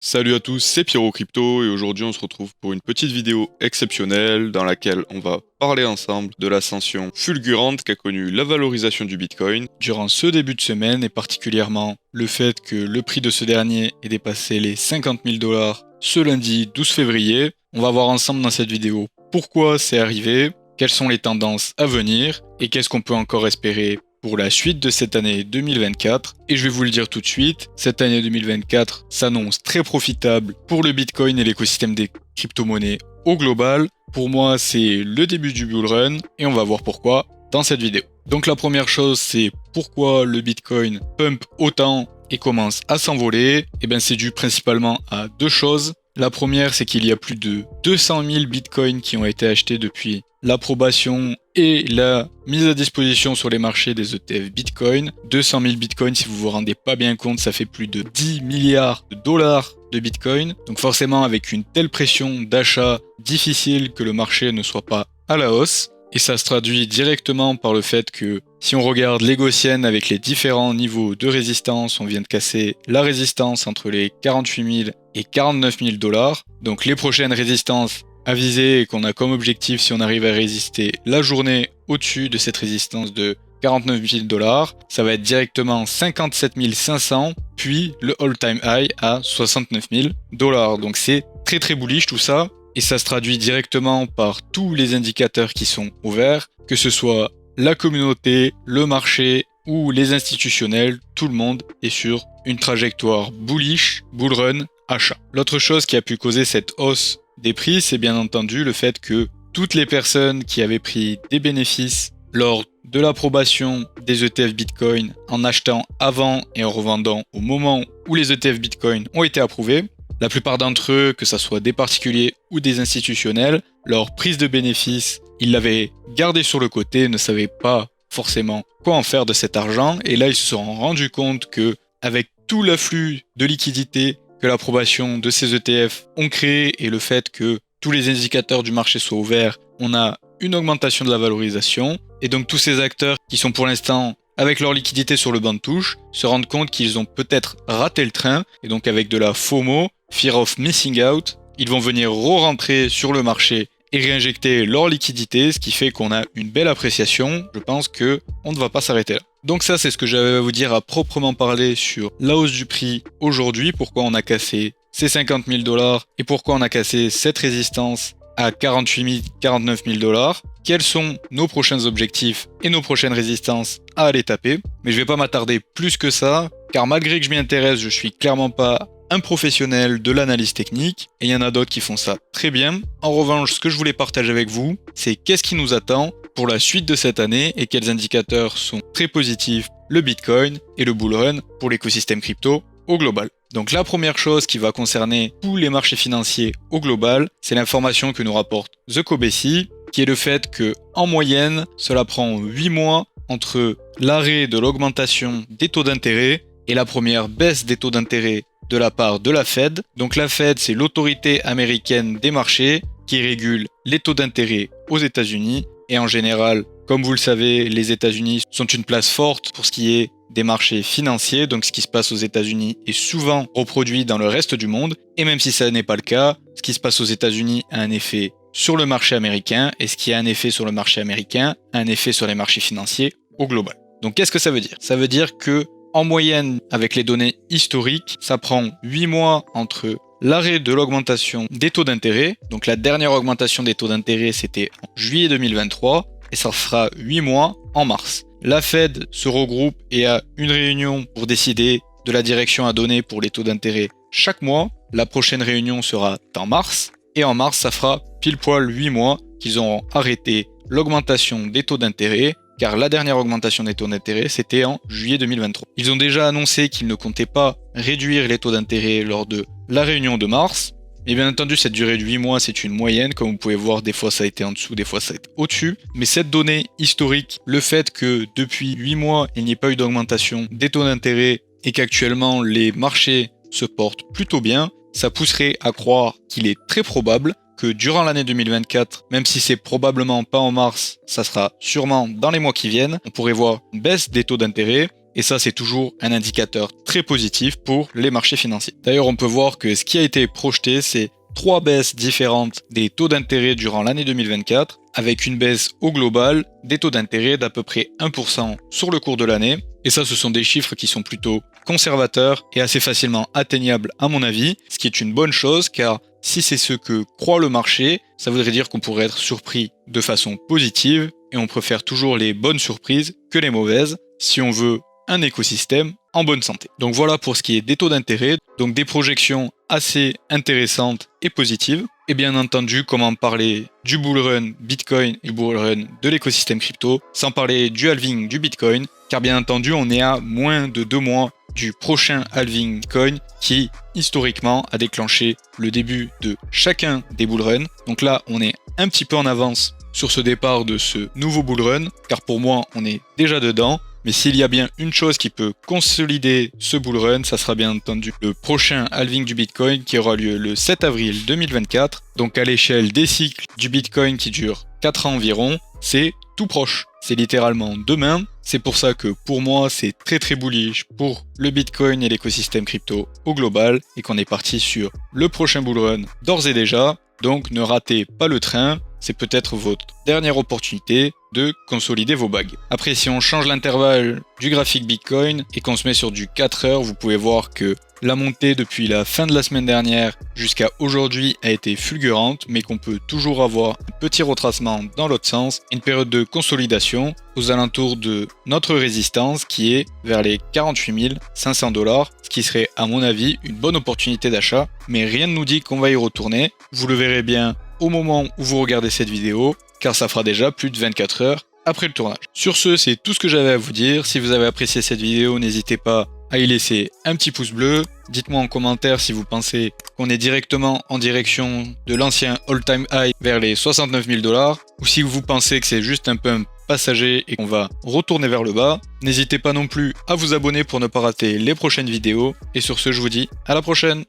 Salut à tous, c'est Pierrot Crypto et aujourd'hui on se retrouve pour une petite vidéo exceptionnelle dans laquelle on va parler ensemble de l'ascension fulgurante qu'a connue la valorisation du Bitcoin durant ce début de semaine et particulièrement le fait que le prix de ce dernier ait dépassé les 50 000 dollars ce lundi 12 février. On va voir ensemble dans cette vidéo pourquoi c'est arrivé, quelles sont les tendances à venir et qu'est-ce qu'on peut encore espérer pour la suite de cette année 2024. Et je vais vous le dire tout de suite, cette année 2024 s'annonce très profitable pour le Bitcoin et l'écosystème des crypto-monnaies au global. Pour moi, c'est le début du bull run et on va voir pourquoi dans cette vidéo. Donc la première chose, c'est pourquoi le Bitcoin pump autant et commence à s'envoler. Et bien c'est dû principalement à deux choses. La première, c'est qu'il y a plus de 200 000 bitcoins qui ont été achetés depuis l'approbation et la mise à disposition sur les marchés des ETF Bitcoin. 200 000 bitcoins, si vous vous rendez pas bien compte, ça fait plus de 10 milliards de dollars de bitcoin. Donc forcément, avec une telle pression d'achat, difficile que le marché ne soit pas à la hausse. Et ça se traduit directement par le fait que si on regarde les gaussiennes avec les différents niveaux de résistance, on vient de casser la résistance entre les 48 000 et 49 000 dollars. Donc les prochaines résistances à viser et qu'on a comme objectif, si on arrive à résister la journée au-dessus de cette résistance de 49 000 dollars, ça va être directement 57 500, puis le all-time high à 69 000 dollars. Donc c'est très très bullish tout ça. Et ça se traduit directement par tous les indicateurs qui sont ouverts, que ce soit la communauté, le marché ou les institutionnels, tout le monde est sur une trajectoire bullish, bull run, achat. L'autre chose qui a pu causer cette hausse des prix, c'est bien entendu le fait que toutes les personnes qui avaient pris des bénéfices lors de l'approbation des ETF Bitcoin en achetant avant et en revendant au moment où les ETF Bitcoin ont été approuvés, la plupart d'entre eux, que ce soit des particuliers ou des institutionnels, leur prise de bénéfice, ils l'avaient gardé sur le côté, ne savaient pas forcément quoi en faire de cet argent. Et là, ils se sont rendus compte que, avec tout l'afflux de liquidités que l'approbation de ces ETF ont créé et le fait que tous les indicateurs du marché soient ouverts, on a une augmentation de la valorisation. Et donc tous ces acteurs qui sont pour l'instant avec leur liquidité sur le banc de touche, se rendent compte qu'ils ont peut-être raté le train, et donc avec de la FOMO, Fear of Missing Out, ils vont venir re-rentrer sur le marché et réinjecter leur liquidité, ce qui fait qu'on a une belle appréciation. Je pense que on ne va pas s'arrêter là. Donc ça, c'est ce que j'avais à vous dire à proprement parler sur la hausse du prix aujourd'hui, pourquoi on a cassé ces 50 000 dollars et pourquoi on a cassé cette résistance à 48 000, 49 000 dollars. Quels sont nos prochains objectifs et nos prochaines résistances à aller taper. Mais je vais pas m'attarder plus que ça, car malgré que je m'y intéresse, je suis clairement pas un professionnel de l'analyse technique, et il y en a d'autres qui font ça très bien. En revanche, ce que je voulais partager avec vous, c'est qu'est-ce qui nous attend pour la suite de cette année et quels indicateurs sont très positifs, le Bitcoin et le bull run pour l'écosystème crypto au global. Donc la première chose qui va concerner tous les marchés financiers au global, c'est l'information que nous rapporte The Cobesi, qui est le fait que, en moyenne, cela prend 8 mois entre l'arrêt de l'augmentation des taux d'intérêt et la première baisse des taux d'intérêt de la part de la Fed. Donc la Fed, c'est l'autorité américaine des marchés qui régule les taux d'intérêt aux États-Unis. Et en général, comme vous le savez, les États-Unis sont une place forte pour ce qui est des marchés financiers. Donc ce qui se passe aux États-Unis est souvent reproduit dans le reste du monde. Et même si ça n'est pas le cas, ce qui se passe aux États-Unis a un effet sur le marché américain, et ce qui a un effet sur le marché américain a un effet sur les marchés financiers au global. Donc qu'est-ce que ça veut dire ? Ça veut dire que, en moyenne, avec les données historiques, ça prend 8 mois entre l'arrêt de l'augmentation des taux d'intérêt. Donc la dernière augmentation des taux d'intérêt, c'était en juillet 2023, et ça fera 8 mois en mars. La Fed se regroupe et a une réunion pour décider de la direction à donner pour les taux d'intérêt chaque mois. La prochaine réunion sera en mars, et en mars, ça fera pile poil 8 mois qu'ils auront arrêté l'augmentation des taux d'intérêt, car la dernière augmentation des taux d'intérêt, c'était en juillet 2023. Ils ont déjà annoncé qu'ils ne comptaient pas réduire les taux d'intérêt lors de la réunion de mars. Et bien entendu, cette durée de 8 mois, c'est une moyenne. Comme vous pouvez voir, des fois ça a été en dessous, des fois ça a été au-dessus. Mais cette donnée historique, le fait que depuis 8 mois, il n'y ait pas eu d'augmentation des taux d'intérêt et qu'actuellement les marchés se portent plutôt bien, ça pousserait à croire qu'il est très probable que durant l'année 2024, même si c'est probablement pas en mars, ça sera sûrement dans les mois qui viennent, on pourrait voir une baisse des taux d'intérêt et ça c'est toujours un indicateur très positif pour les marchés financiers. D'ailleurs on peut voir que ce qui a été projeté c'est 3 baisses différentes des taux d'intérêt durant l'année 2024, avec une baisse au global des taux d'intérêt d'à peu près 1% sur le cours de l'année. Et ça, ce sont des chiffres qui sont plutôt conservateurs et assez facilement atteignables à mon avis, ce qui est une bonne chose car si c'est ce que croit le marché, ça voudrait dire qu'on pourrait être surpris de façon positive et on préfère toujours les bonnes surprises que les mauvaises si on veut un écosystème en bonne santé. Donc voilà pour ce qui est des taux d'intérêt, donc des projections assez intéressantes et positives. Et bien entendu, comment parler du bull run Bitcoin et du bull run de l'écosystème crypto, sans parler du halving du Bitcoin, car bien entendu on est à moins de 2 mois du prochain halving Bitcoin qui historiquement a déclenché le début de chacun des bull runs. Donc là on est un petit peu en avance sur ce départ de ce nouveau bull run, car pour moi on est déjà dedans. Mais s'il y a bien une chose qui peut consolider ce bull run, ça sera bien entendu le prochain halving du Bitcoin qui aura lieu le 7 avril 2024. Donc à l'échelle des cycles du Bitcoin qui durent 4 ans environ, c'est tout proche. C'est littéralement demain. C'est pour ça que pour moi c'est très très bullish pour le Bitcoin et l'écosystème crypto au global et qu'on est parti sur le prochain bull run d'ores et déjà. Donc ne ratez pas le train, c'est peut-être votre dernière opportunité de consolider vos bagues. Après, si on change l'intervalle du graphique Bitcoin et qu'on se met sur du 4 heures, vous pouvez voir que la montée depuis la fin de la semaine dernière jusqu'à aujourd'hui a été fulgurante, mais qu'on peut toujours avoir un petit retracement dans l'autre sens, une période de consolidation aux alentours de notre résistance qui est vers les 48 500 $, ce qui serait à mon avis une bonne opportunité d'achat, mais rien ne nous dit qu'on va y retourner. Vous le verrez bien au moment où vous regardez cette vidéo, car ça fera déjà plus de 24 heures après le tournage. Sur ce, c'est tout ce que j'avais à vous dire. Si vous avez apprécié cette vidéo, n'hésitez pas à y laisser un petit pouce bleu. Dites-moi en commentaire si vous pensez qu'on est directement en direction de l'ancien all-time high vers les 69 000 $, ou si vous pensez que c'est juste un pump passager et qu'on va retourner vers le bas. N'hésitez pas non plus à vous abonner pour ne pas rater les prochaines vidéos. Et sur ce, je vous dis à la prochaine.